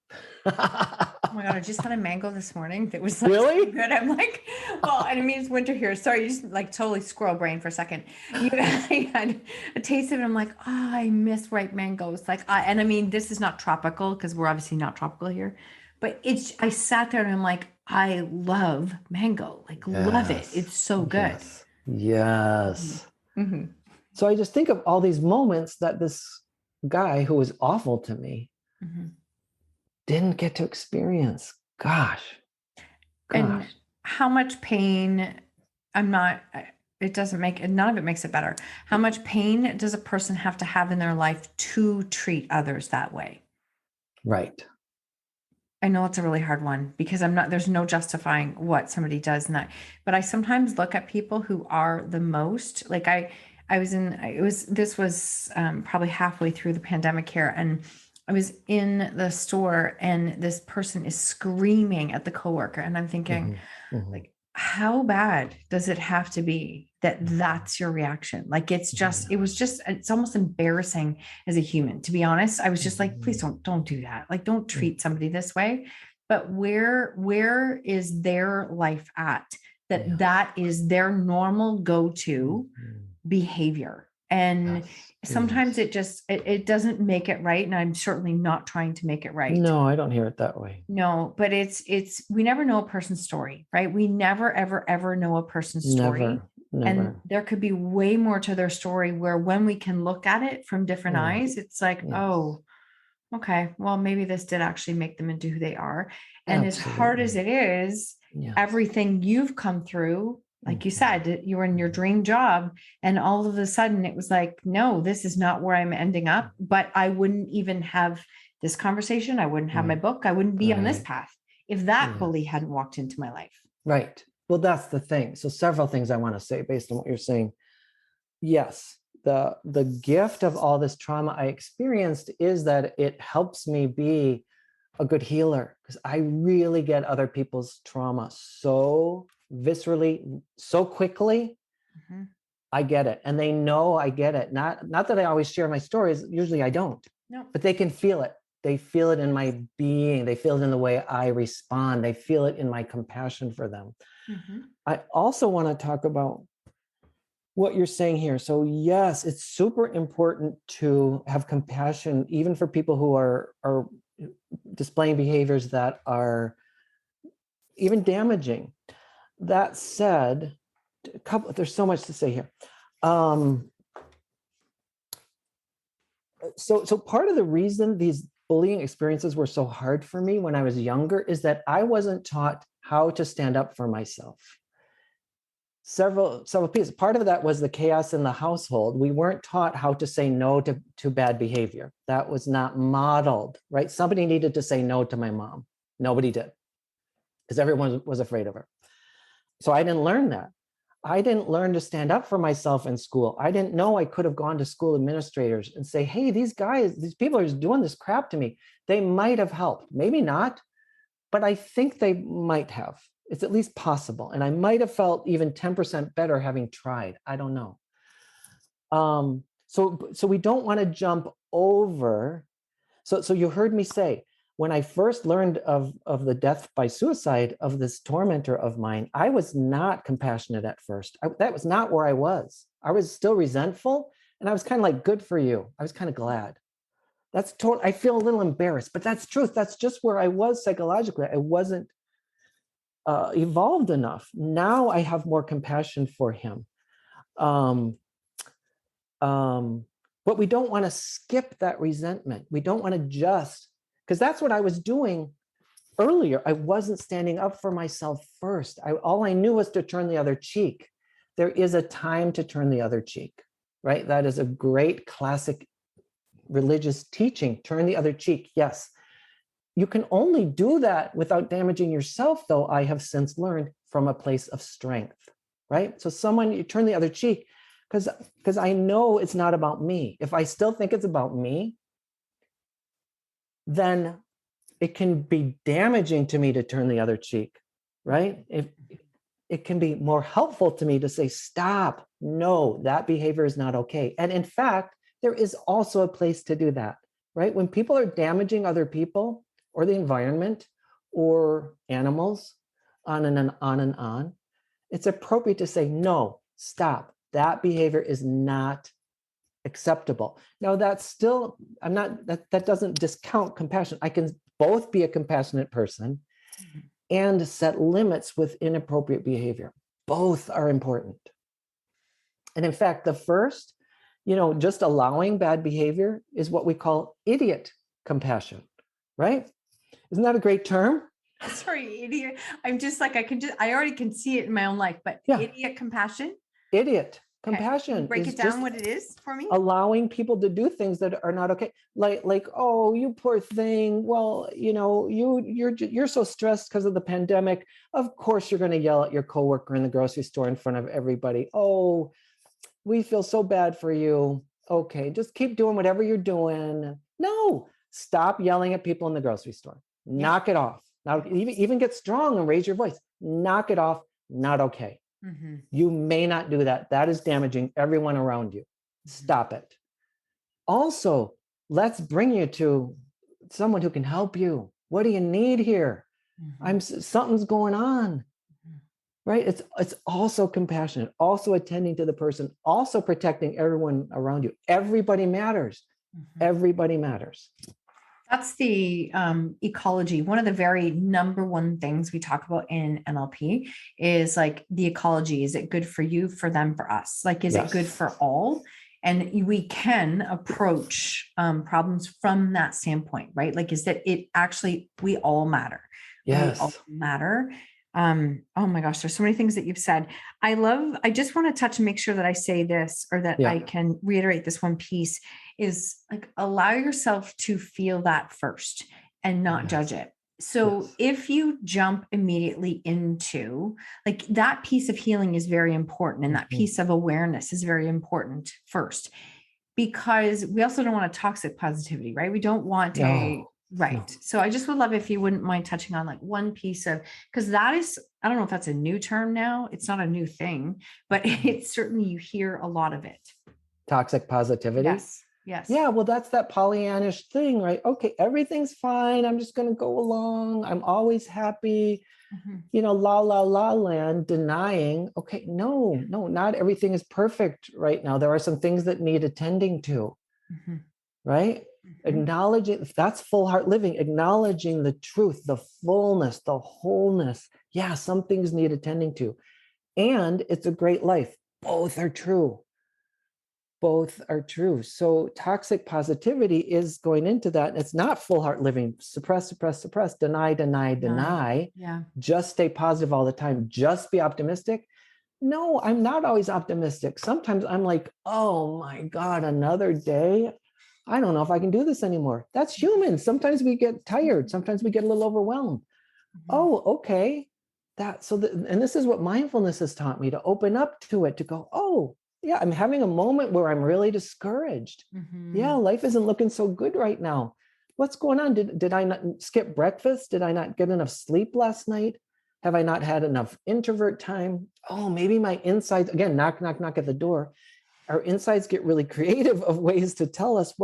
Oh my God, I just had a mango this morning that was like really so good. I'm like, well, and I mean, it's winter here. Sorry, you just like totally squirrel brain for a second. I had a taste of it. I'm like, oh, I miss ripe mangoes. And I mean, this is not tropical because we're obviously not tropical here, but I sat there and I'm like, I love mango, love it. It's so good. Yes. Mm-hmm. So I just think of all these moments that this guy who was awful to me Mm-hmm. didn't get to experience. Gosh. And how much pain, I'm not, it doesn't make, none of it makes it better. How much pain does a person have to have in their life to treat others that way? Right. I know it's a really hard one because there's no justifying what somebody does in that. But I sometimes look at people who are the most like this was probably halfway through the pandemic here. And I was in the store and this person is screaming at the coworker. And I'm thinking, Mm-hmm. Mm-hmm. like, how bad does it have to be that Mm-hmm. that's your reaction? Like, it's almost embarrassing as a human, to be honest. I was just like, please don't do that. Like, don't treat somebody this way. But where is their life at that is their normal go-to behavior? And Yes. sometimes Yes. it doesn't make it right. And I'm certainly not trying to make it right. No, I don't hear it that way. No, but we never know a person's story, right? We never, ever, ever know a person's story. Never. And there could be way more to their story where when we can look at it from different eyes, it's like, Yes. oh, okay, well, maybe this did actually make them into who they are. And as hard as Absolutely. it is, Yes. everything you've come through, like you said, you were in your dream job, and all of a sudden it was like, no, this is not where I'm ending up. But I wouldn't even have this conversation. I wouldn't have my book. I wouldn't be on this path if that bully hadn't walked into my life. Right. Well, that's the thing. So several things I want to say based on what you're saying. Yes, the gift of all this trauma I experienced is that it helps me be a good healer, because I really get other people's trauma so viscerally, so quickly. Mm-hmm. I get it. And they know I get it. Not that I always share my stories. Usually I don't. No. But they can feel it. They feel it in my being. They feel it in the way I respond. They feel it in my compassion for them. Mm-hmm. I also want to talk about what you're saying here. So yes, it's super important to have compassion, even for people who are displaying behaviors that are even damaging. That said, there's so much to say here. So part of the reason these bullying experiences were so hard for me when I was younger is that I wasn't taught how to stand up for myself. Several pieces. Part of that was the chaos in the household. We weren't taught how to say no to bad behavior. That was not modeled, right? Somebody needed to say no to my mom. Nobody did, because everyone was afraid of her. So I didn't learn that. I didn't learn to stand up for myself in school. I didn't know I could have gone to school administrators and say, hey, these people are doing this crap to me. They might have helped. Maybe not, but I think they might have. It's at least possible. And I might have felt even 10% better having tried. I don't know. So we don't want to jump over. So you heard me say, when I first learned of the death by suicide of this tormentor of mine, I was not compassionate at first. That was not where I was. I was still resentful, and I was kind of like, good for you. I was kind of glad. I feel a little embarrassed, but that's truth. That's just where I was psychologically. I wasn't evolved enough. Now I have more compassion for him. But we don't want to skip that resentment. We don't want to because that's what I was doing earlier. I wasn't standing up for myself first. All I knew was to turn the other cheek. There is a time to turn the other cheek, right? That is a great classic religious teaching. Turn the other cheek. Yes. You can only do that without damaging yourself, though, I have since learned, from a place of strength, right? So you turn the other cheek, because I know it's not about me. If I still think it's about me, then it can be damaging to me to turn the other cheek, right? It can be more helpful to me to say, stop, no, that behavior is not okay. And in fact, there is also a place to do that, right? When people are damaging other people or the environment or animals, on and on, it's appropriate to say, no, stop. That behavior is not acceptable. Now, that's still, that doesn't discount compassion. I can both be a compassionate person and set limits with inappropriate behavior. Both are important. And in fact, the first, just allowing bad behavior is what we call idiot compassion, right? Isn't that a great term? Sorry, idiot. I'm just like, I already can see it in my own life, but Yeah. idiot compassion. Idiot Okay. Can you compassion break is it down just what it is for me. allowing people to do things that are not okay. Like, oh, you poor thing. Well, you're so stressed because of the pandemic. Of course, you're going to yell at your coworker in the grocery store in front of everybody. Oh, we feel so bad for you. Okay, just keep doing whatever you're doing. No, stop yelling at people in the grocery store. Knock it off. Now, even get strong and raise your voice. Knock it off. Not okay. Mm-hmm. You may not do that. That is damaging everyone around you. Stop it. Also, let's bring you to someone who can help you. What do you need here? Something's going on. Right? It's also compassionate, also attending to the person, also protecting everyone around you. Everybody matters. Everybody matters. That's the ecology. One of the very number one things we talk about in NLP is like the ecology. Is it good for you, for them, for us? Like, is it good for all? And we can approach problems from that standpoint, right? Like, is that it actually, we all matter. Yes. We all matter. Oh my gosh, there's so many things that you've said. I just want to touch and make sure that I say this, or that I can reiterate this one piece, is like, allow yourself to feel that first and not judge it. So if you jump immediately into, like, that piece of healing is very important. And that piece of awareness is very important first, because we also don't want a toxic positivity, right? We don't want right. No. So I just would love if you wouldn't mind touching on like one piece of, because that is, I don't know if that's a new term now. It's not a new thing, but it's certainly, you hear a lot of it. Toxic positivity. Yes. Yes. Yeah. Well, that's that Pollyannish thing, right? Okay. Everything's fine. I'm just going to go along. I'm always happy. La, la, la land, denying. Okay. No, not everything is perfect right now. There are some things that need attending to, right? Acknowledging, that's full heart living, acknowledging the truth, the fullness, the wholeness. Yeah, some things need attending to. And it's a great life. Both are true. Both are true. So toxic positivity is going into that. It's not full heart living. Suppress, suppress, suppress, deny, deny, deny. Yeah. Just stay positive all the time. Just be optimistic. No, I'm not always optimistic. Sometimes I'm like, oh my God, another day. I don't know if I can do this anymore. That's human. Sometimes we get tired. Sometimes we get a little overwhelmed. Oh, okay. And this is what mindfulness has taught me, to open up to it, to go, oh, yeah, I'm having a moment where I'm really discouraged. Yeah, life isn't looking so good right now. What's going on? Did I not skip breakfast? Did I not get enough sleep last night? Have I not had enough introvert time? Oh, maybe my insides, again, knock, knock, knock at the door. Our insides get really creative of ways to tell us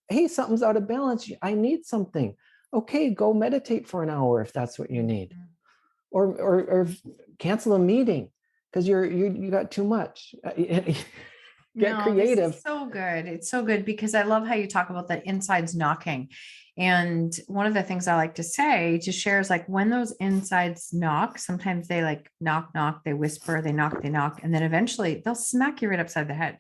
hey, something's out of balance. I need something. Okay, go meditate for an hour if that's what you need. Or cancel a meeting because you got too much. Get creative. This is so good. It's so good, because I love how you talk about the insides knocking. And one of the things I like to say, to share, is like, when those insides knock, sometimes they like knock, knock, they whisper, they knock, and then eventually they'll smack you right upside the head.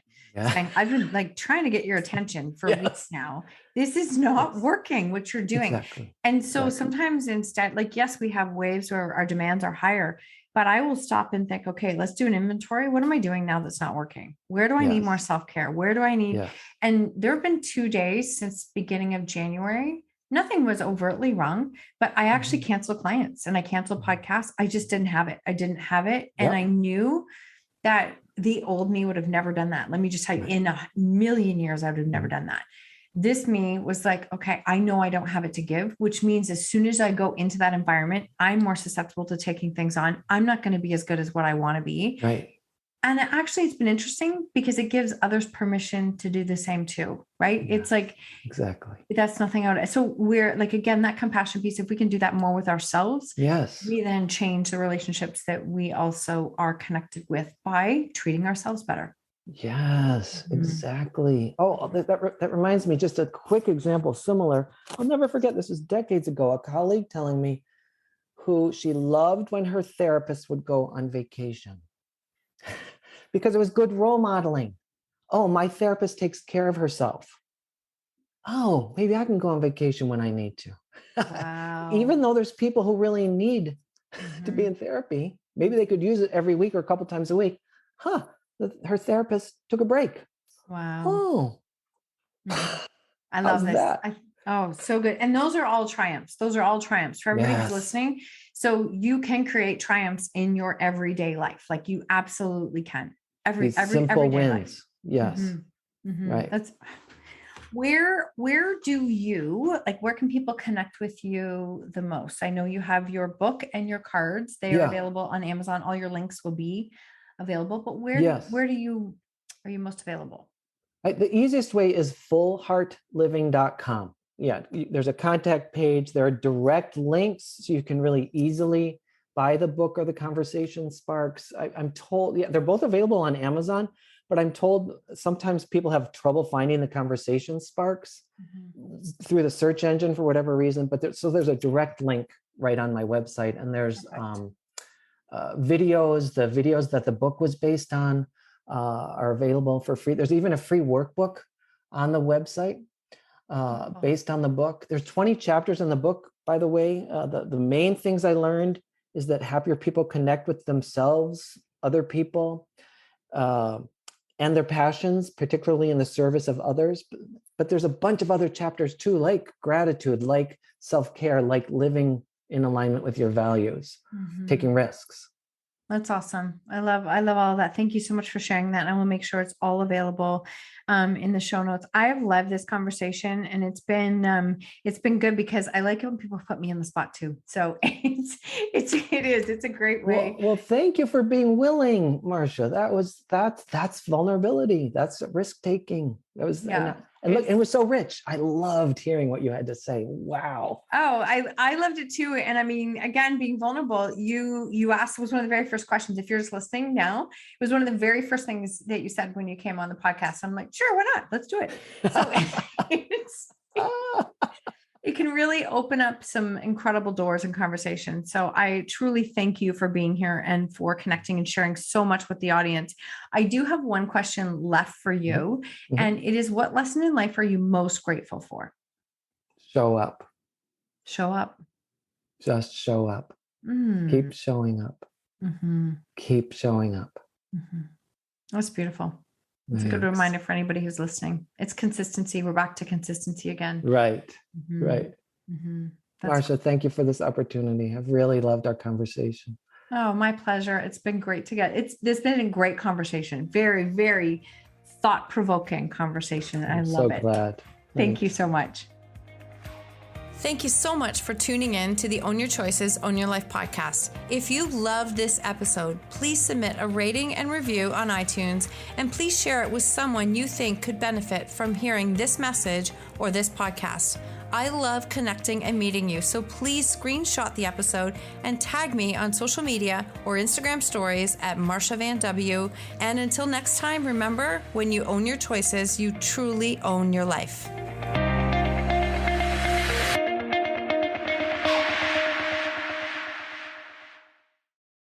Saying, I've been like trying to get your attention for weeks now. This is not working, what you're doing. Exactly. And so sometimes instead, like, yes, we have waves where our demands are higher, but I will stop and think, okay, let's do an inventory. What am I doing now that's not working? Where do I need more self-care? Where do I need? And there have been 2 days since beginning of January. Nothing was overtly wrong, but I actually canceled clients and I canceled podcasts. I just didn't have it. I didn't have it. And I knew that the old me would have never done that. Let me just tell you, in a million years, I would have never done that. This me was like, okay, I know I don't have it to give, which means as soon as I go into that environment, I'm more susceptible to taking things on. I'm not going to be as good as what I want to be. Right. And actually, it's been interesting because it gives others permission to do the same too, right? Yeah, it's like, exactly. That's nothing out of it. So we're like, again, that compassion piece, if we can do that more with ourselves, we then change the relationships that we also are connected with by treating ourselves better. Yes, exactly. Oh, that reminds me, just a quick example, similar. I'll never forget, this was decades ago, a colleague telling me who she loved when her therapist would go on vacation. because it was good role modeling. Oh, my therapist takes care of herself. Oh, maybe I can go on vacation when I need to. Wow. Even though there's people who really need to be in therapy, maybe they could use it every week or a couple times a week. Her therapist took a break. Wow. Oh, I love this. That? Oh, so good. And those are all triumphs. Those are all triumphs for everybody who's listening. So you can create triumphs in your everyday life. Like you absolutely can. Every simple wins. Life. Yes. Right. That's where do you, like, where can people connect with you the most? I know you have your book and your cards. They are available on Amazon. All your links will be available, but where are you most available? The easiest way is fullheartliving.com. Yeah, there's a contact page. There are direct links, so you can really easily buy the book or the Conversation Sparks. I'm told, they're both available on Amazon, but I'm told sometimes people have trouble finding the Conversation Sparks through the search engine for whatever reason. But there's a direct link right on my website, and there's videos. The videos that the book was based on are available for free. There's even a free workbook on the website based on the book. There's 20 chapters in the book, by the way. The main things I learned is that happier people connect with themselves, other people, and their passions, particularly in the service of others. But there's a bunch of other chapters too, like gratitude, like self-care, like living in alignment with your values, taking risks. That's awesome. I love all of that. Thank you so much for sharing that. And I will make sure it's all available in the show notes. I have loved this conversation, and it's been good because I like it when people put me on the spot too. So it's a great way. Well, thank you for being willing, Marsha. That's vulnerability. That's risk taking. That was and look, it was so rich. I loved hearing what you had to say. Wow. Oh, I loved it too. And I mean, again, being vulnerable, you asked, was one of the very first questions. If you're just listening now, it was one of the very first things that you said when you came on the podcast. I'm like, sure, why not? Let's do it. So it can really open up some incredible doors and conversations. So I truly thank you for being here and for connecting and sharing so much with the audience. I do have one question left for you, and it is, what lesson in life are you most grateful for? Show up. Show up. Just show up. Keep showing up. Keep showing up. That's beautiful. It's a good reminder for anybody who's listening. It's consistency. We're back to consistency again. Right. Marsha, thank you for this opportunity. I've really loved our conversation. Oh, my pleasure. It's been great to this been a great conversation. Very, very thought-provoking conversation. I love it. So glad. Thank you so much. Thank you so much for tuning in to the Own Your Choices, Own Your Life podcast. If you loved this episode, please submit a rating and review on iTunes, and please share it with someone you think could benefit from hearing this message or this podcast. I love connecting and meeting you, so please screenshot the episode and tag me on social media or Instagram stories at Marsha Vanwynsberghe. And until next time, remember, when you own your choices, you truly own your life.